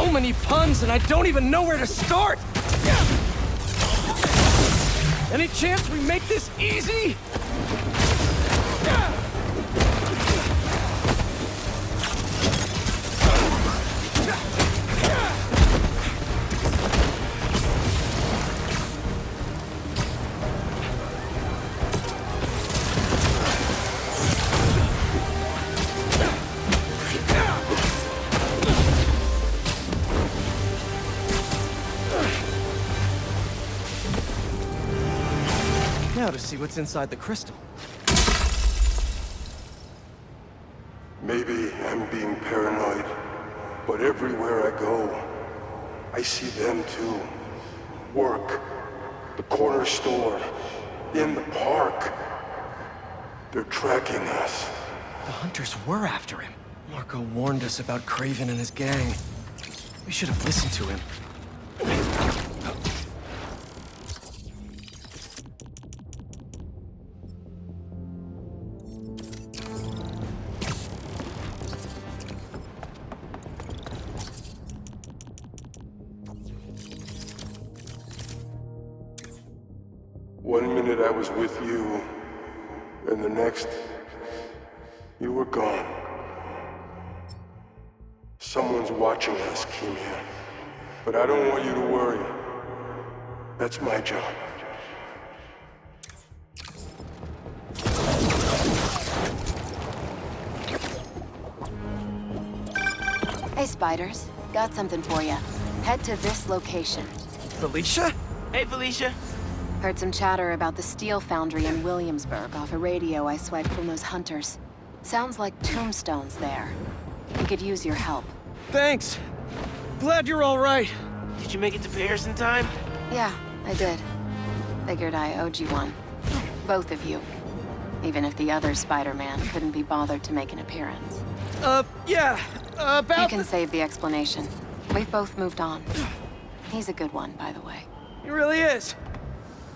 so many puns and I don't even know where to start! Any chance we make this easy? Now to see what's inside the crystal. Maybe I'm being paranoid, but everywhere I go, I see them too. Work, the corner store, in the park. They're tracking us. The hunters were after him. Marco warned us about Craven and his gang. We should have listened to him. One minute I was with you, and the next, you were gone. Someone's watching us, Kimia. But I don't want you to worry. That's my job. Hey, Spiders. Got something for you. Head to this location. Felicia? Hey, Felicia. Heard some chatter about the steel foundry in Williamsburg off a radio I swiped from those hunters. Sounds like tombstones there. We could use your help. Thanks. Glad you're all right. Did you make it to Paris in time? Yeah, I did. Figured I owed you one. Both of you. Even if the other Spider-Man couldn't be bothered to make an appearance. Yeah, about You can save the explanation. We've both moved on. He's a good one, by the way. He really is.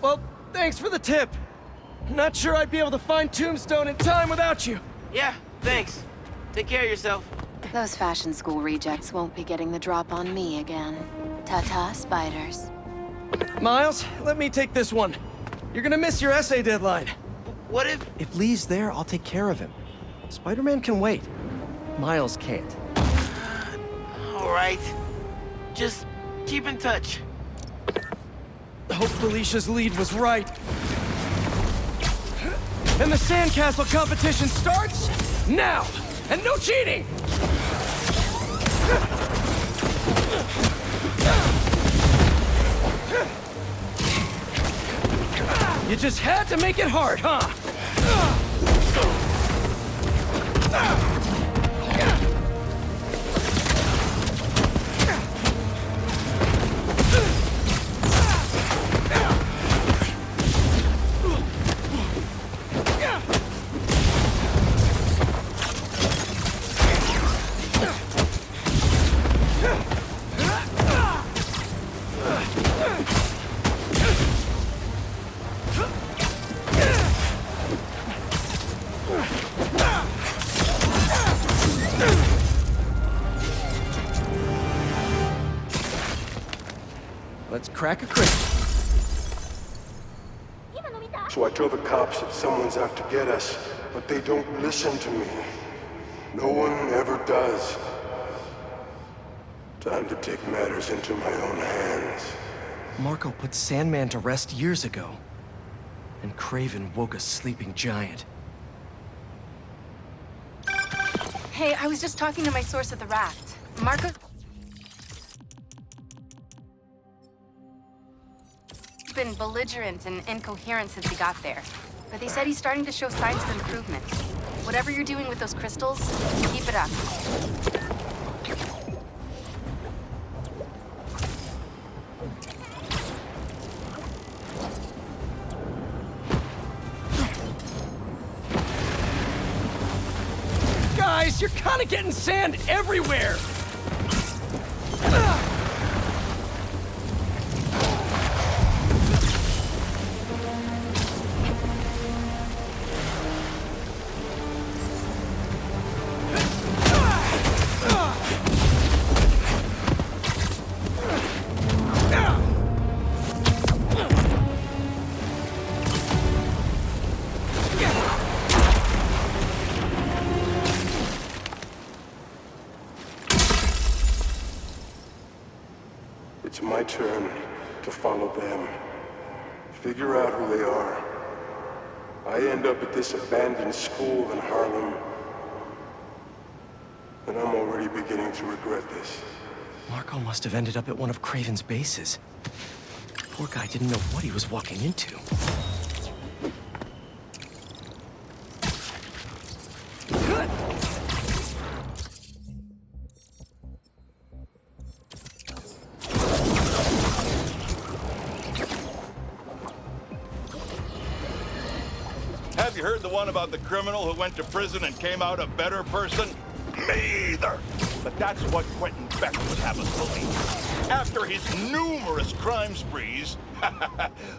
Well, thanks for the tip. Not sure I'd be able to find Tombstone in time without you. Yeah, thanks. Take care of yourself. Those fashion school rejects won't be getting the drop on me again. Ta-ta, Spiders. Miles, let me take this one. You're gonna miss your essay deadline. What if... If Lee's there, I'll take care of him. Spider-Man can wait. Miles can't. All right. Just keep in touch. Hope Felicia's lead was right. And the sandcastle competition starts now! And no cheating! You just had to make it hard, huh? Let's crack a crystal. So I tell the cops that someone's out to get us, but they don't listen to me. No one ever does. Time to take matters into my own hands. Marco put Sandman to rest years ago. And Craven woke a sleeping giant. Hey, I was just talking to my source at the raft. Marco... been belligerent and incoherent since he got there. But they said he's starting to show signs of improvement. Whatever you're doing with those crystals, keep it up. Guys, you're kind of getting sand everywhere! It's my turn to follow them. Figure out who they are. I end up at this abandoned school in Harlem, and I'm already beginning to regret this. Marco must have ended up at one of Craven's bases. Poor guy didn't know what he was walking into. Have you heard the one about the criminal who went to prison and came out a better person? Me either! But that's what Quentin Beck would have us believe. After his numerous crime sprees,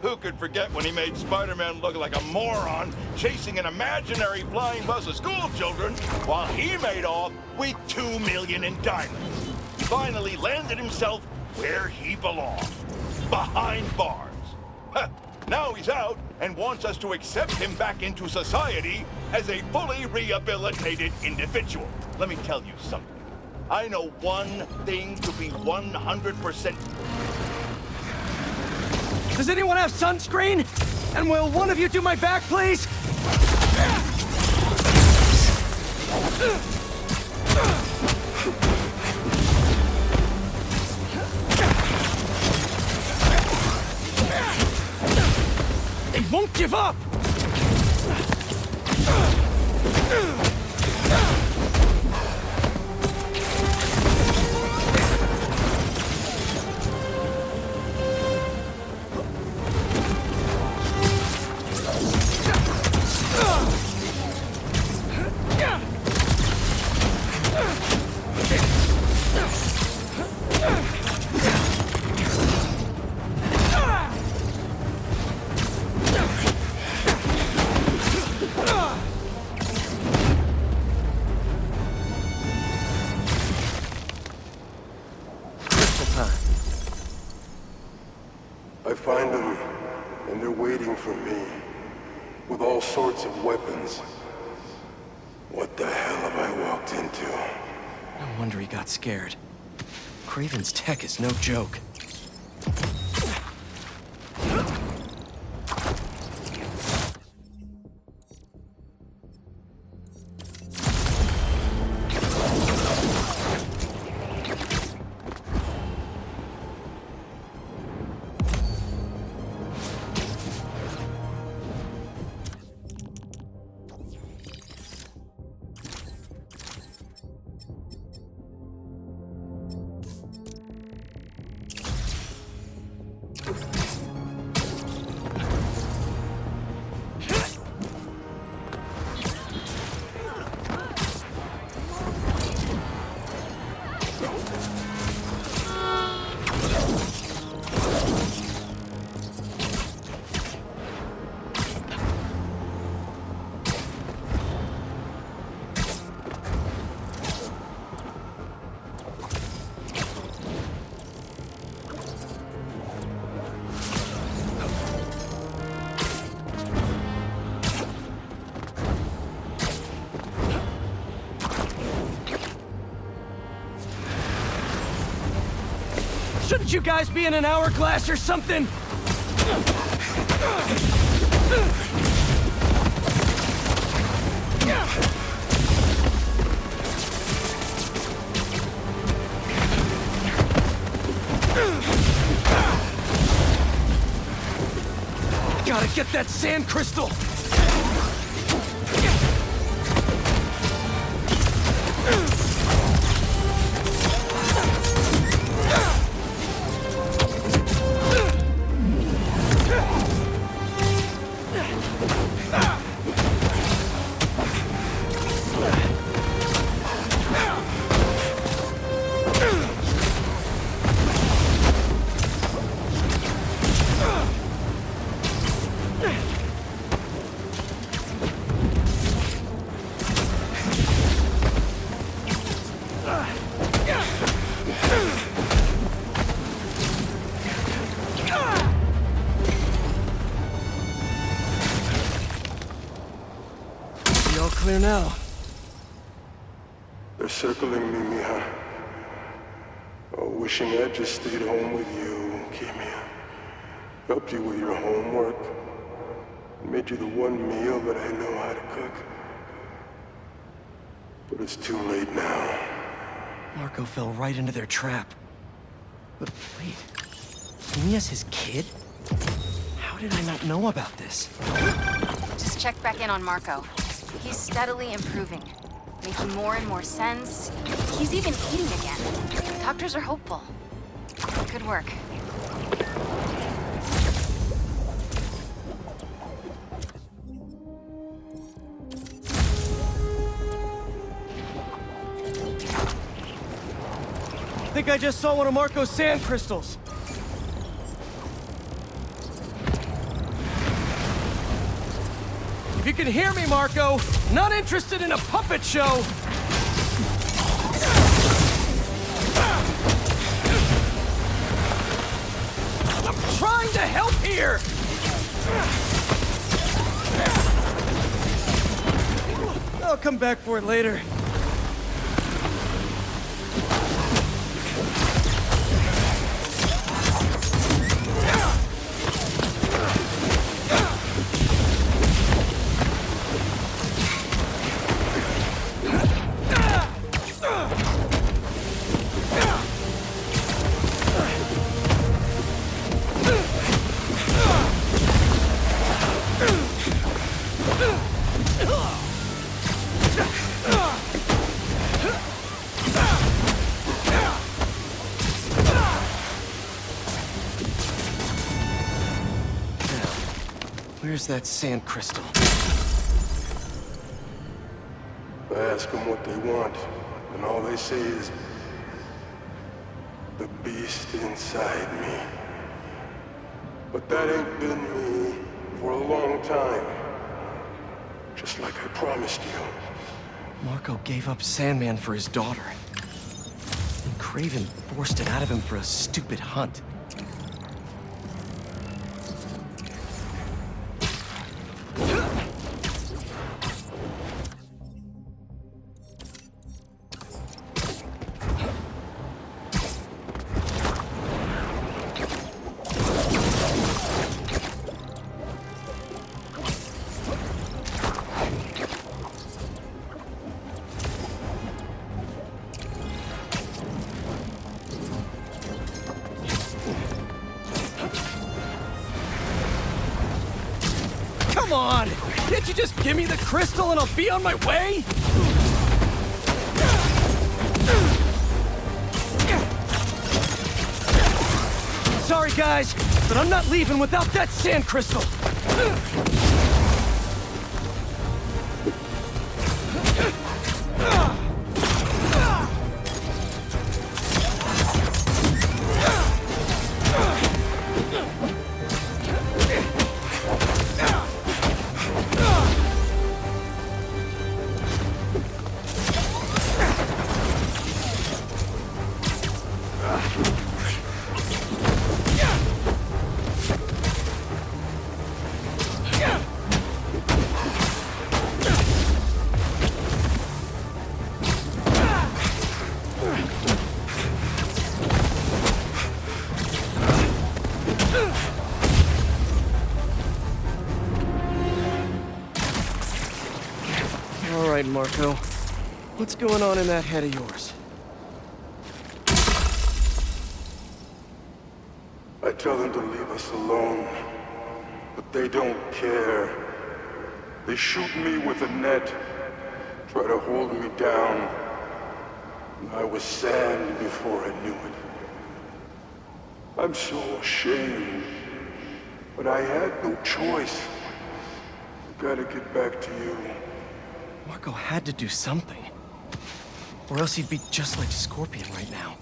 who could forget when he made Spider-Man look like a moron chasing an imaginary flying bus of school children while he made off with $2 million in diamonds. He finally landed himself where he belonged, behind bars. Now he's out and wants us to accept him back into society as a fully rehabilitated individual. Let me tell you something. I know one thing to be 100%. Does anyone have sunscreen? And will one of you do my back, please? They won't give up! I find them, and they're waiting for me, with all sorts of weapons. What the hell have I walked into? No wonder he got scared. Craven's tech is no joke. Shouldn't you guys be in an hourglass or something? Gotta get that sand crystal! Clear now. They're circling me, Mija. Oh, wishing I just stayed home with you, Kimia. Helped you with your homework. Made you the one meal that I know how to cook. But it's too late now. Marco fell right into their trap. But wait, Mia's his kid? How did I not know about this? Just check back in on Marco. He's steadily improving, making more and more sense. He's even eating again. Doctors are hopeful. Good work. I think I just saw one of Marco's sand crystals. If you can hear me, Marco, not interested in a puppet show. I'm trying to help here. I'll come back for it later. Where's that sand crystal? I ask them what they want, and all they say is, the beast inside me. But that ain't been me for a long time. Just like I promised you. Marco gave up Sandman for his daughter. And Craven forced it out of him for a stupid hunt. Come on! Can't you just give me the crystal and I'll be on my way? Sorry, guys, but I'm not leaving without that sand crystal. All right, Marco. What's going on in that head of yours? I tell them to leave us alone, but they don't care. They shoot me with a net, try to hold me down. I was sand before I knew it. I'm so ashamed, but I had no choice. I gotta get back to you. Marco had to do something. Or else he'd be just like Scorpion right now.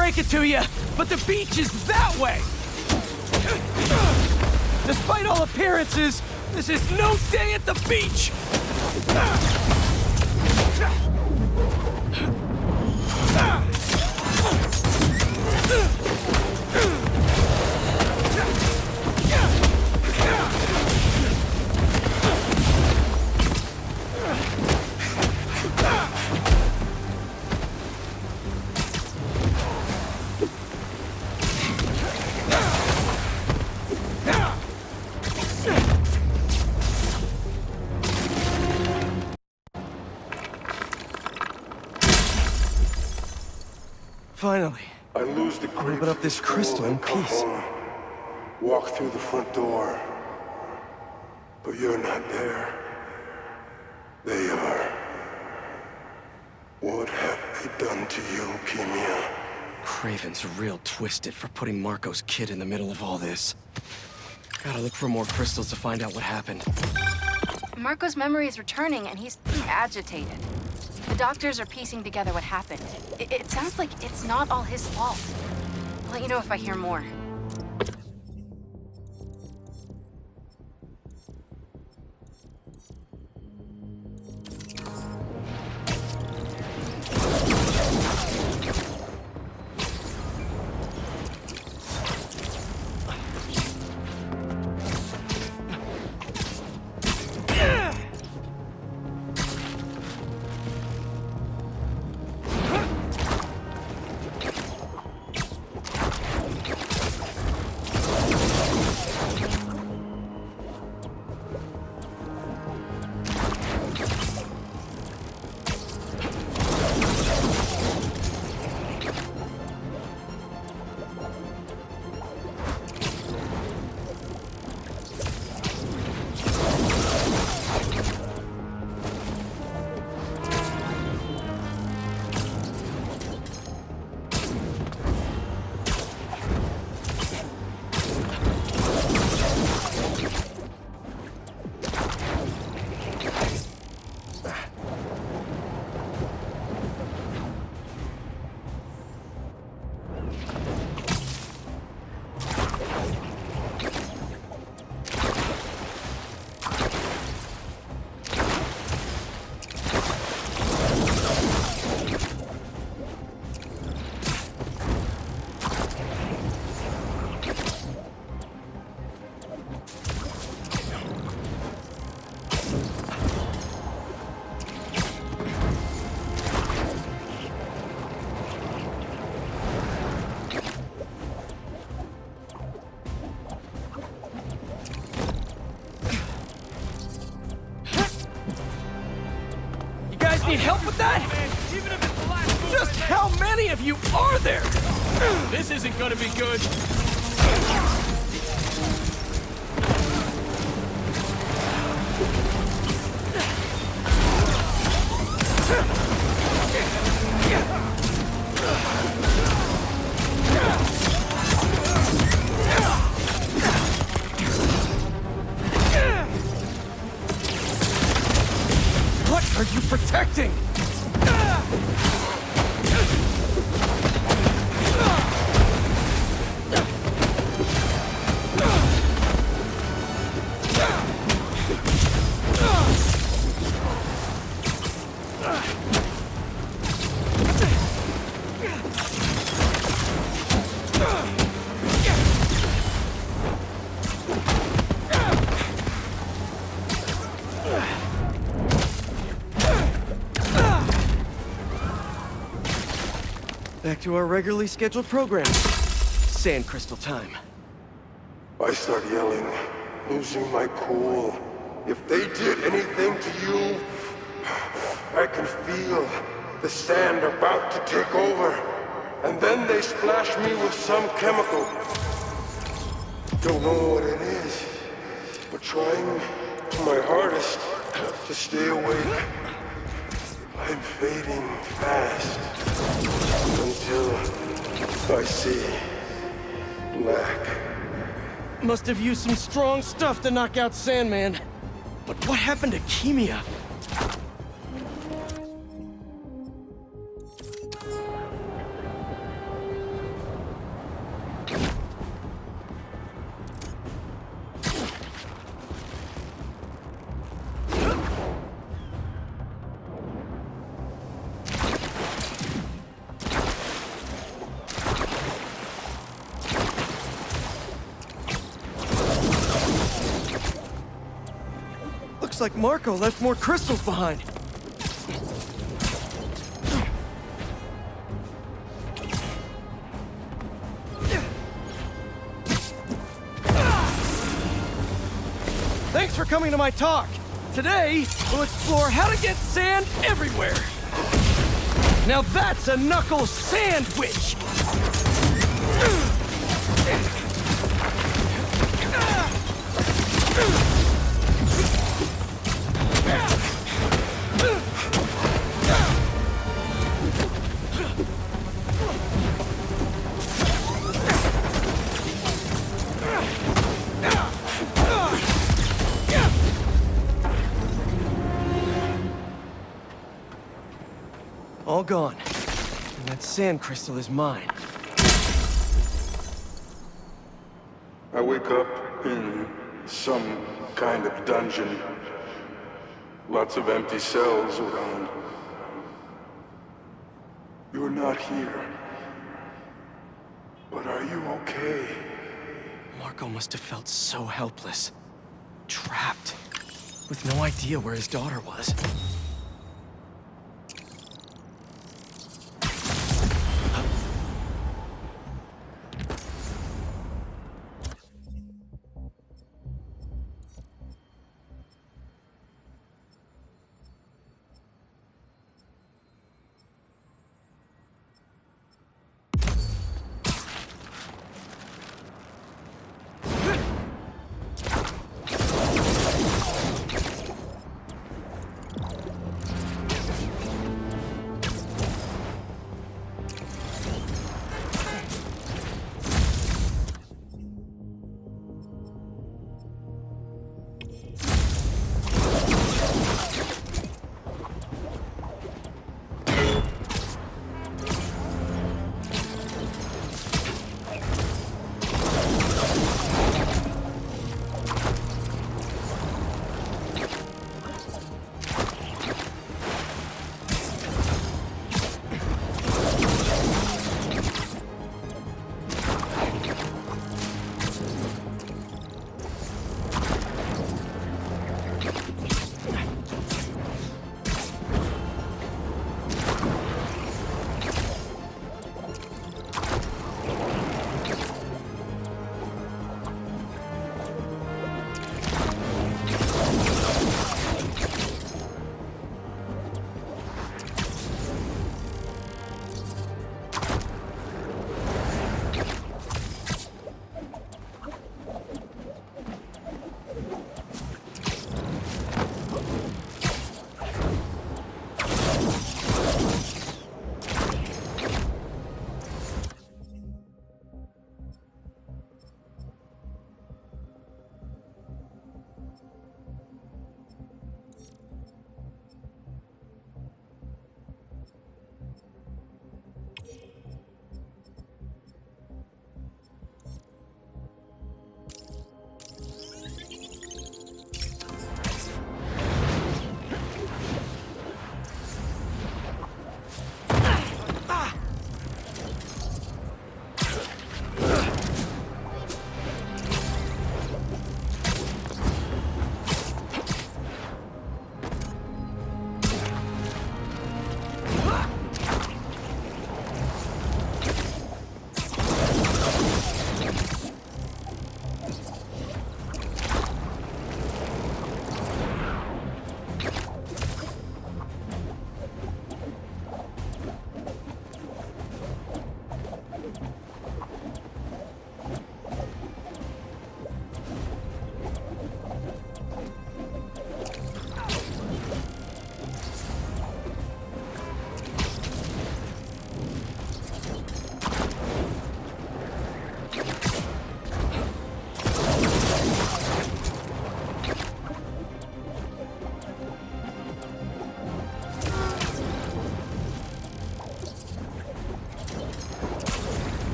break it to you, but the beach is that way! Despite all appearances, this is no day at the beach! Finally. I lose the grip. Open up this crystal in peace. Walk through the front door. But you're not there. They are. What have they done to you, Kimia? Craven's real twisted for putting Marco's kid in the middle of all this. Gotta look for more crystals to find out what happened. Marco's memory is returning, and he's agitated. The doctors are piecing together what happened. It sounds like it's not all his fault. I'll let you know if I hear more. Need help with that? Just how many of you are there? This isn't gonna be good. What are you protecting? Back to our regularly scheduled program. Sand crystal time. I start yelling, losing my cool. If they did anything to you, I can feel the sand about to take over. And then they splash me with some chemical. Don't know what it is, but trying my hardest to stay awake. I'm fading fast until I see black. Must have used some strong stuff to knock out Sandman. But what happened to Kimia? Looks like Marco left more crystals behind. Thanks for coming to my talk. Today, we'll explore how to get sand everywhere. Now that's a knuckle sandwich! All gone. And that sand crystal is mine. I wake up in some kind of dungeon. Lots of empty cells around. You're not here. But are you okay? Marco must have felt so helpless. Trapped. With no idea where his daughter was.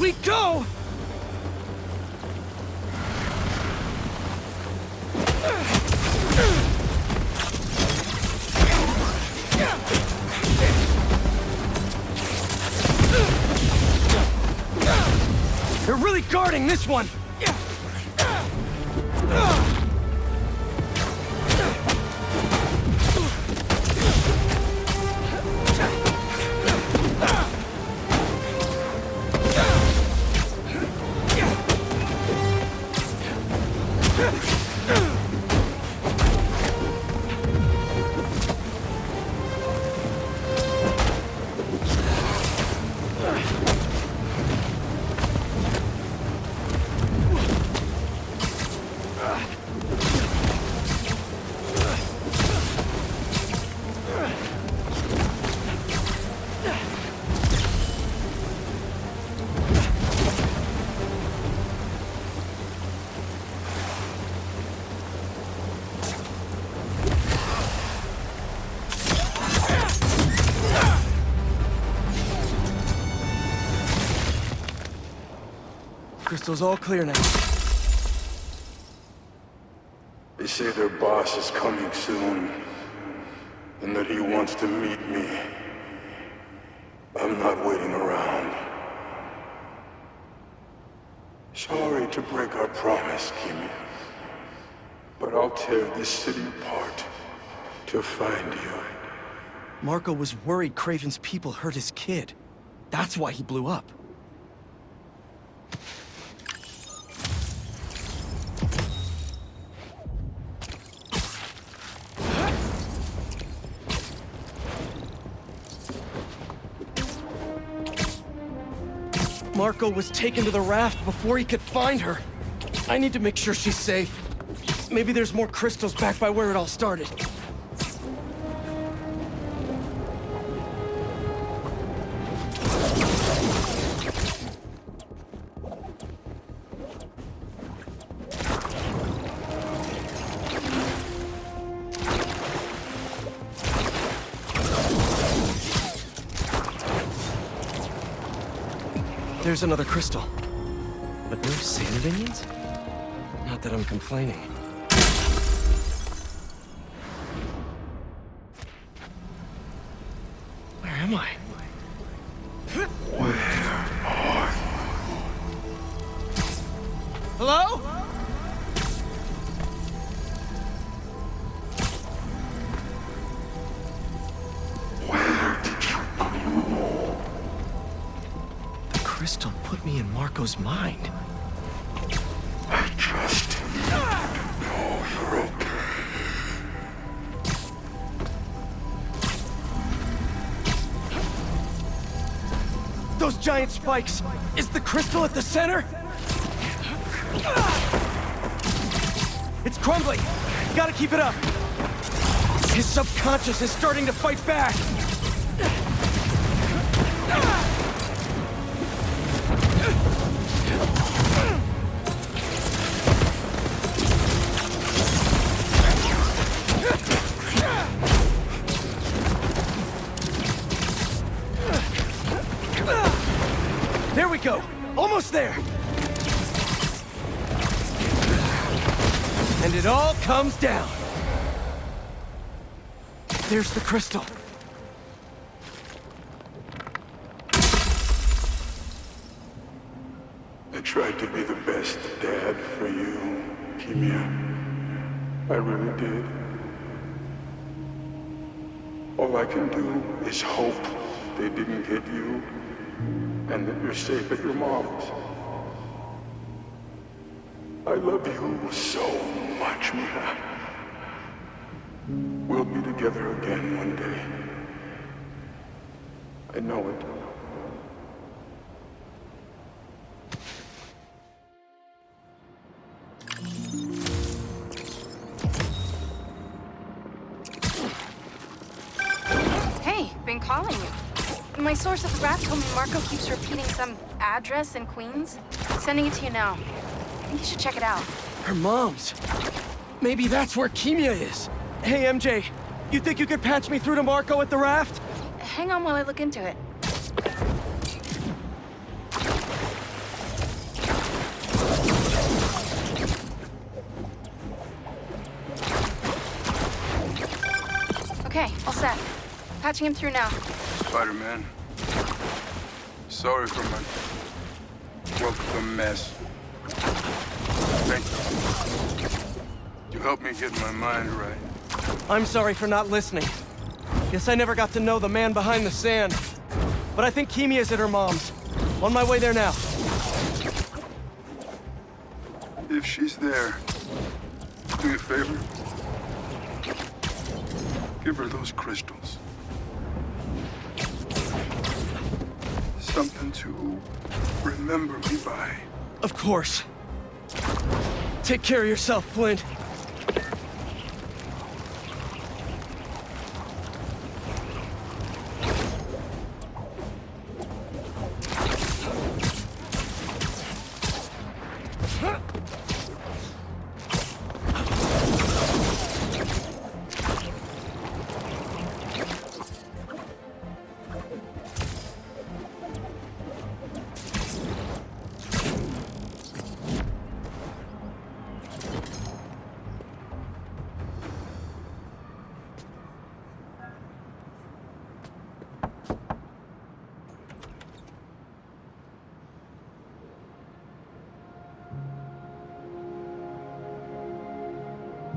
we go! They're really guarding this one! Crystal's all clear now. They say their boss is coming soon, and that he wants to meet me. I'm not waiting around. Sorry to break our promise, Kimi, but I'll tear this city apart to find you. Marco was worried Craven's people hurt his kid. That's why he blew up. Marco was taken to the raft before he could find her. I need to make sure she's safe. Maybe there's more crystals back by where it all started. There's another crystal. But no sand minions? Not that I'm complaining. Where am I? Hello? Crystal put me in Marco's mind. I just need to know you're okay. Those giant spikes! Is the crystal at the center? It's crumbling! Gotta keep it up! His subconscious is starting to fight back! There we go! Almost there! And it all comes down. There's the crystal. I tried to be the best dad for you, Kimia. I really did. All I can do is hope they didn't get you, and that you're safe at your mom's. I love you so much, Mia. We'll be together again one day. I know it. Hey, been calling you. My source at the raft told me Marco keeps repeating some address in Queens. Sending it to you now. I think you should check it out. Her mom's. Maybe that's where Kimia is. Hey, MJ, you think you could patch me through to Marco at the raft? Hang on while I look into it. Okay, all set. Patching him through now. Spider-Man. Sorry for my welcome mess. Thank you. You helped me get my mind right. I'm sorry for not listening. Guess I never got to know the man behind the sand. But I think Kimia's at her mom's. On my way there now. If she's there, do me a favor. Give her those crystals. Something to remember me by. Of course. Take care of yourself, Flint.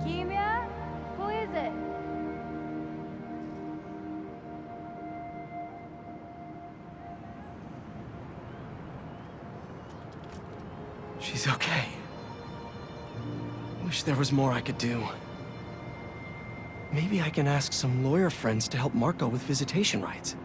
Kimia? Who is it? She's okay. Wish there was more I could do. Maybe I can ask some lawyer friends to help Marco with visitation rights.